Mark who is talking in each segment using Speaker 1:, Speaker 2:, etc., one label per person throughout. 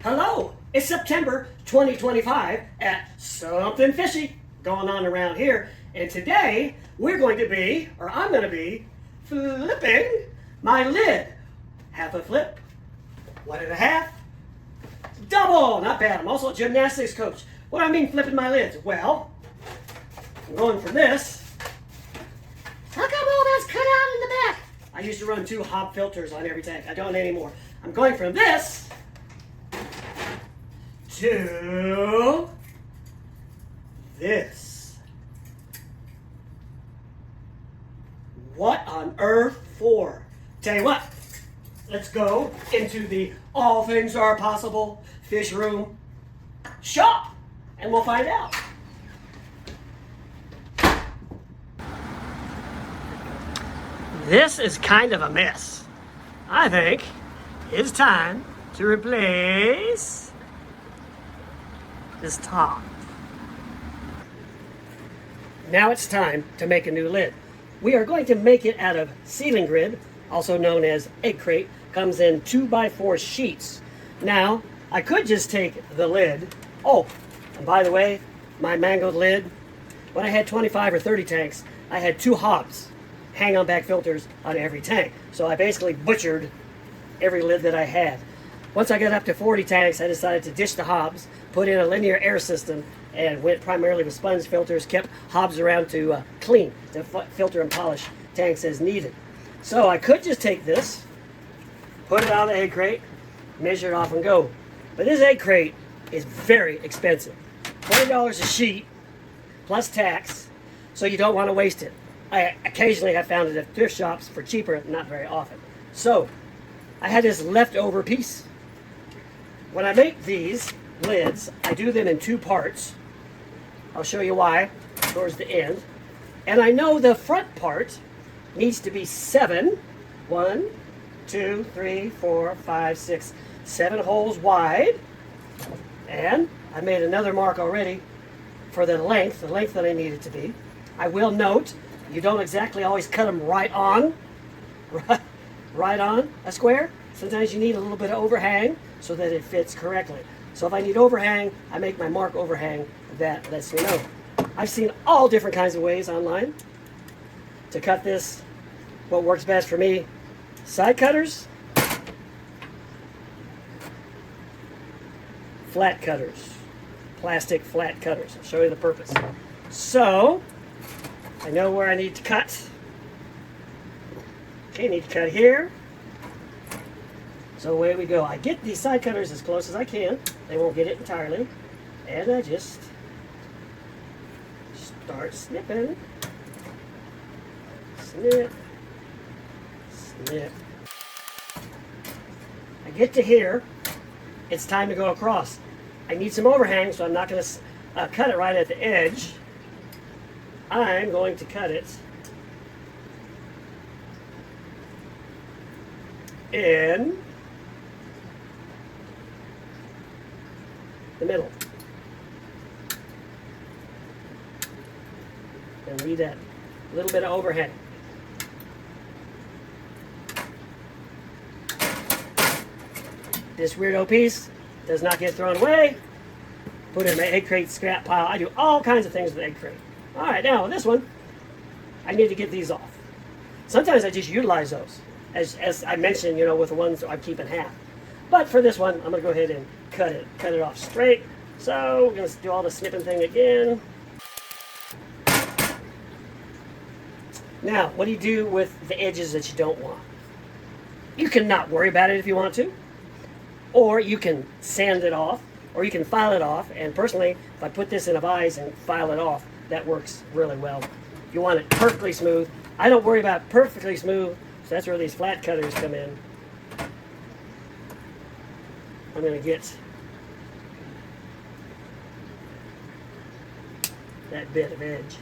Speaker 1: Hello, it's September 2025 at Something Fishy going on around here. And today we're going to be, or I'm going to be, flipping my lid. Half a flip, 1.5, double. Not bad. I'm also a gymnastics coach. What do I mean flipping my lids? Well, I'm going from this. How come all that's cut out in the back? I used to run 2 hop filters on every tank. I don't anymore. I'm going from this to this. What on earth for? Tell you what, let's go into the All Things Are Possible fish room shop and we'll find out. This is kind of a mess. I think it's time to replace this top. Now it's time to make a new lid. We are going to make it out of ceiling grid, also known as Eggcrate. Comes in 2x4 sheets. Now, I could just take the lid. Oh, and by the way, my mangled lid, when I had 25 or 30 tanks, I had 2 hobs, hang on back filters on every tank. So I basically butchered every lid that I had. Once I got up to 40 tanks, I decided to ditch the hobs, put in a linear air system, and went primarily with sponge filters, kept hobs around to clean, to filter and polish tanks as needed. So I could just take this, put it on the egg crate, measure it off and go. But this egg crate is very expensive. $20 a sheet, plus tax, so you don't want to waste it. I occasionally have found it at thrift shops for cheaper, not very often. So I had this leftover piece. When I make these lids, I do them in 2 parts. I'll show you why towards the end. And I know the front part needs to be 7. 1, 2, 3, 4, 5, 6, 7 holes wide. And I made another mark already for the length that I need it to be. I will note, you don't exactly always cut them right on a square. Sometimes you need a little bit of overhang so that it fits correctly. So if I need overhang, I make my mark overhang. That lets me know. I've seen all different kinds of ways online to cut this. What works best for me, side cutters, flat cutters, plastic flat cutters. I'll show you the purpose. So I know where I need to cut. Okay, need to cut here. So away we go. I get these side cutters as close as I can. They won't get it entirely. And I just start snipping. Snip. Snip. I get to here. It's time to go across. I need some overhang, so I'm not going to cut it right at the edge. I'm going to cut it in the middle. And leave that little bit of overhang. This weirdo piece does not get thrown away. Put it in my egg crate scrap pile. I do all kinds of things with egg crate. All right, now this one, I need to get these off. Sometimes I just utilize those, as I mentioned, with the ones I'm keeping half. But for this one, I'm gonna go ahead and cut it off straight. So we're gonna do all the snipping thing again. Now, what do you do with the edges that you don't want? You can not worry about it if you want to, or you can sand it off, or you can file it off. And personally, if I put this in a vise and file it off, that works really well. If you want it perfectly smooth, I don't worry about perfectly smooth, so that's where these flat cutters come in. I'm going to get that bit of edge.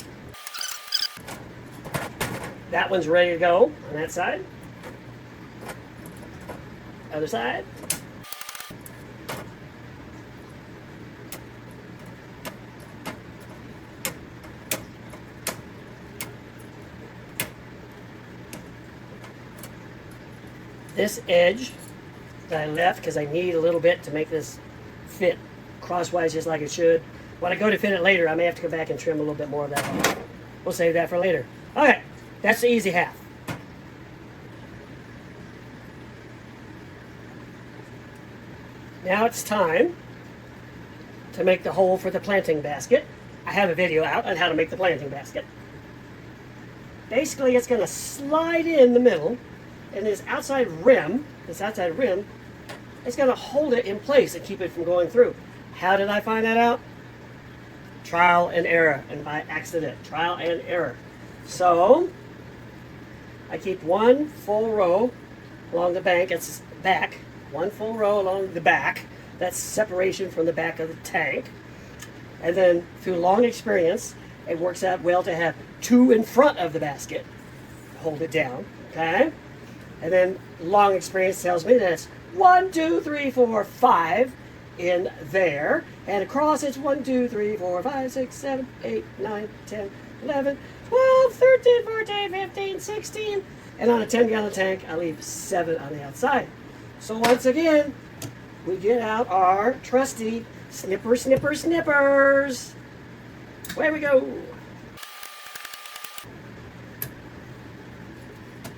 Speaker 1: That one's ready to go on that side. Other side. This edge that I left, because I need a little bit to make this fit crosswise just like it should. When I go to fit it later, I may have to go back and trim a little bit more of that off. We'll save that for later. Okay, that's the easy half. Now it's time to make the hole for the planting basket. I have a video out on how to make the planting basket. Basically, it's going to slide in the middle, and this outside rim, is going to hold it in place and keep it from going through. How did I find that out? Trial and error, and by accident. Trial and error. So, I keep one full row along the bank. It's back. One full row along the back. That's separation from the back of the tank. And then, through long experience, it works out well to have two in front of the basket. Hold it down, okay? And then long experience tells me that it's 1, 2, 3, 4, 5 in there. And across it's 1, 2, 3, 4, 5, 6, 7, 8, 9, 10, 11, 12, 13, 14, 15, 16. And on a 10-gallon tank, I leave 7 on the outside. So once again, we get out our trusty snippers. Away we go.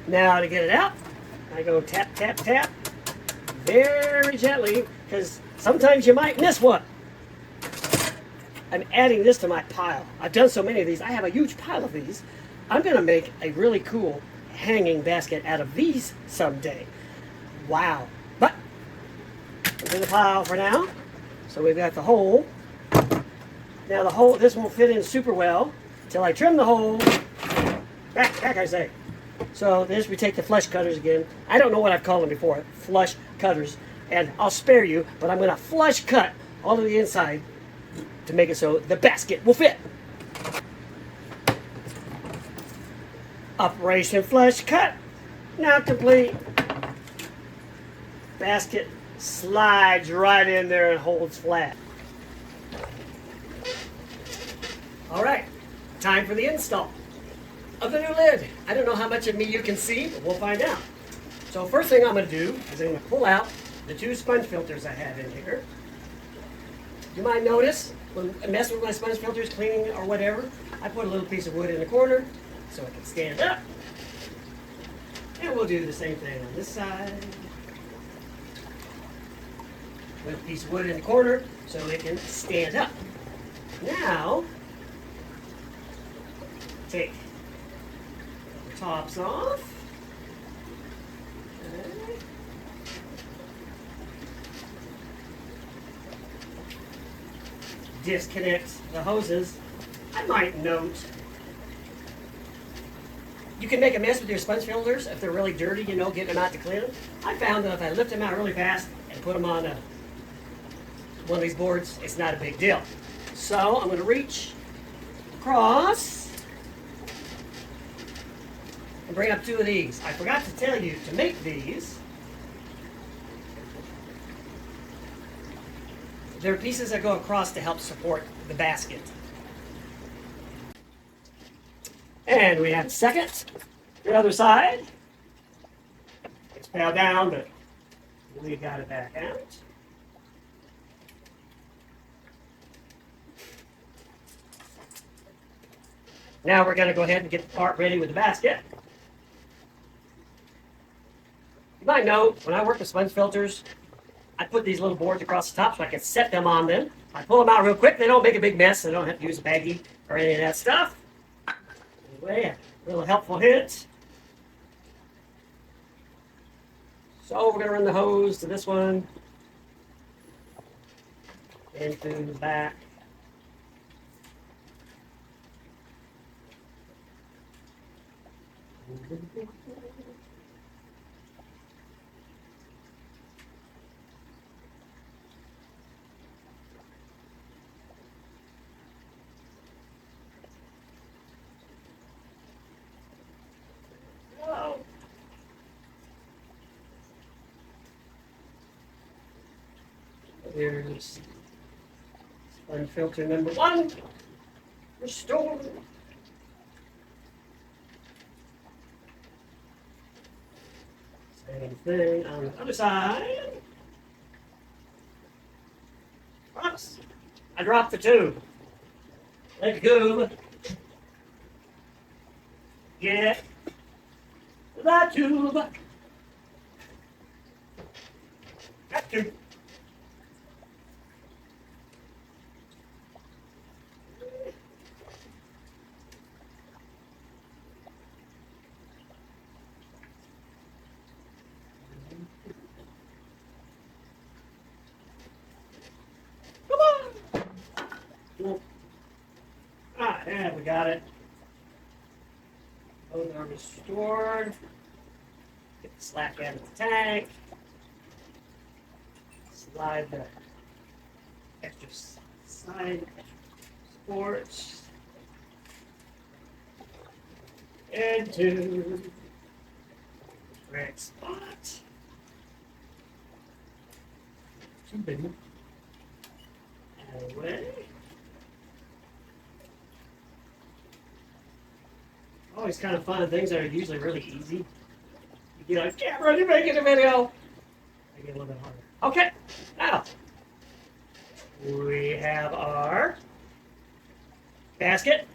Speaker 1: Now to get it out, I go tap, tap, tap, very gently, because sometimes you might miss one. I'm adding this to my pile. I've done so many of these. I have a huge pile of these. I'm going to make a really cool hanging basket out of these someday. Wow. But, into the pile for now. So we've got the hole. Now the hole, this won't fit in super well until I trim the hole. Back, I say. So this, we take the flush cutters again. I don't know what I've called them before. Flush cutters. And I'll spare you, but I'm going to flush cut all of the inside to make it so the basket will fit. Operation flush cut. Now complete. Basket slides right in there and holds flat. All right, time for the install of the new lid. I don't know how much of me you can see, but we'll find out. So first thing I'm going to do is I'm going to pull out the 2 sponge filters I have in here. You might notice when I mess with my sponge filters, cleaning or whatever, I put a little piece of wood in the corner so it can stand up. And we'll do the same thing on this side. Put a piece of wood in the corner so it can stand up. Now, take the tops off. Okay. Disconnect the hoses. I might note, you can make a mess with your sponge filters if they're really dirty, you know, getting them out to clean them. I found that if I lift them out really fast and put them on one of these boards, it's not a big deal. So I'm going to reach across and bring up 2 of these. I forgot to tell you to make these. There are pieces that go across to help support the basket. And we have a second, the other side. It's fell down, but we got it back out. Now we're going to go ahead and get the part ready with the basket. You might know, when I work with sponge filters, I put these little boards across the top so I can set them on them. I pull them out real quick. They don't make a big mess. I don't have to use a baggie or any of that stuff. Anyway, a little helpful hint. So we're going to run the hose to this one. Into the back. Here's sponge filter number 1. Restored. Same thing on the other side. Oops. I dropped the tube. Let go. Get the tube. Got tube. Come on. Ah, yeah, we got it. Those are restored. Get the slack out of the tank. Slide the extra side supports into the correct spot. Tubing away. Always kind of fun things that are usually really easy. You get on camera, you're making a video. I get a little bit harder. Okay, now we have our basket,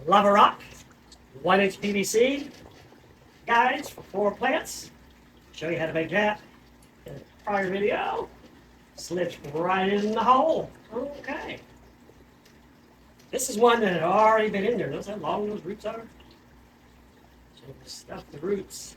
Speaker 1: lava rock, 1-inch PVC, guides for 4 plants. Show you how to make that in a prior video. Slips right in the hole. Okay. This is one that had already been in there. Notice how long those roots are? So we'll stuff the roots.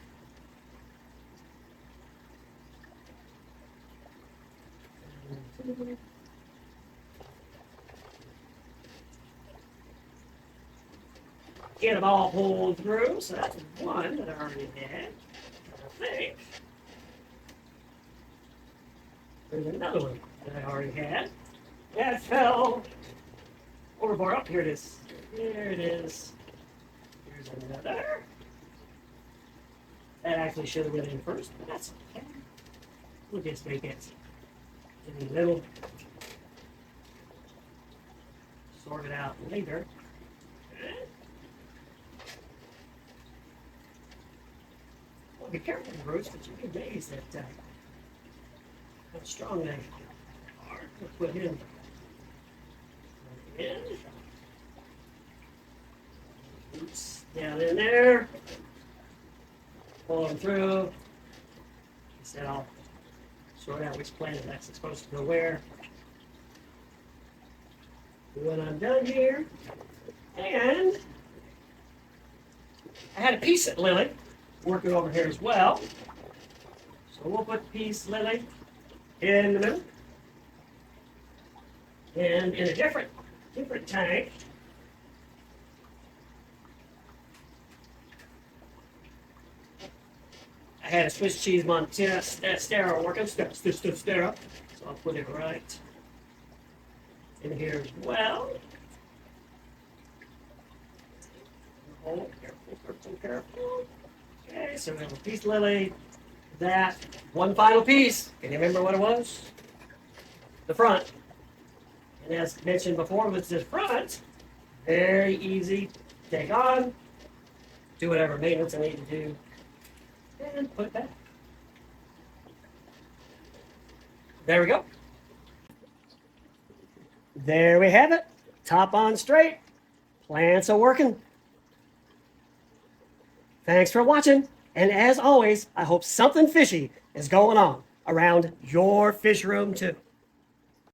Speaker 1: Get them all pulled through. So that's one that I already had. I think there's another one that I already had. That fell overboard. Up here it is. There it is. Here's another. That actually should have went in first, but that's okay. We'll just make it in the middle. Sort it out later. Well, be careful, Bruce, but you'd be amazed at how strong they are to put in. Oops, down in there. Pull them through. Instead, I'll sort out which plant that's supposed to go where. When I'm done here, and I had a piece at Lily working over here as well. So we'll put the piece Lily in the middle, and in a different tank. I had a Swiss cheese Montana Stera working, Stera, so I'll put it right in here as well. Oh, careful. Okay, so we have a piece Lily. That one final piece. Can you remember what it was? The front. And as mentioned before, with the front, very easy to take on. Do whatever maintenance I need to do. And put it back. There we go. There we have it. Top on straight. Plants are working. Thanks for watching. And as always, I hope something fishy is going on around your fish room too.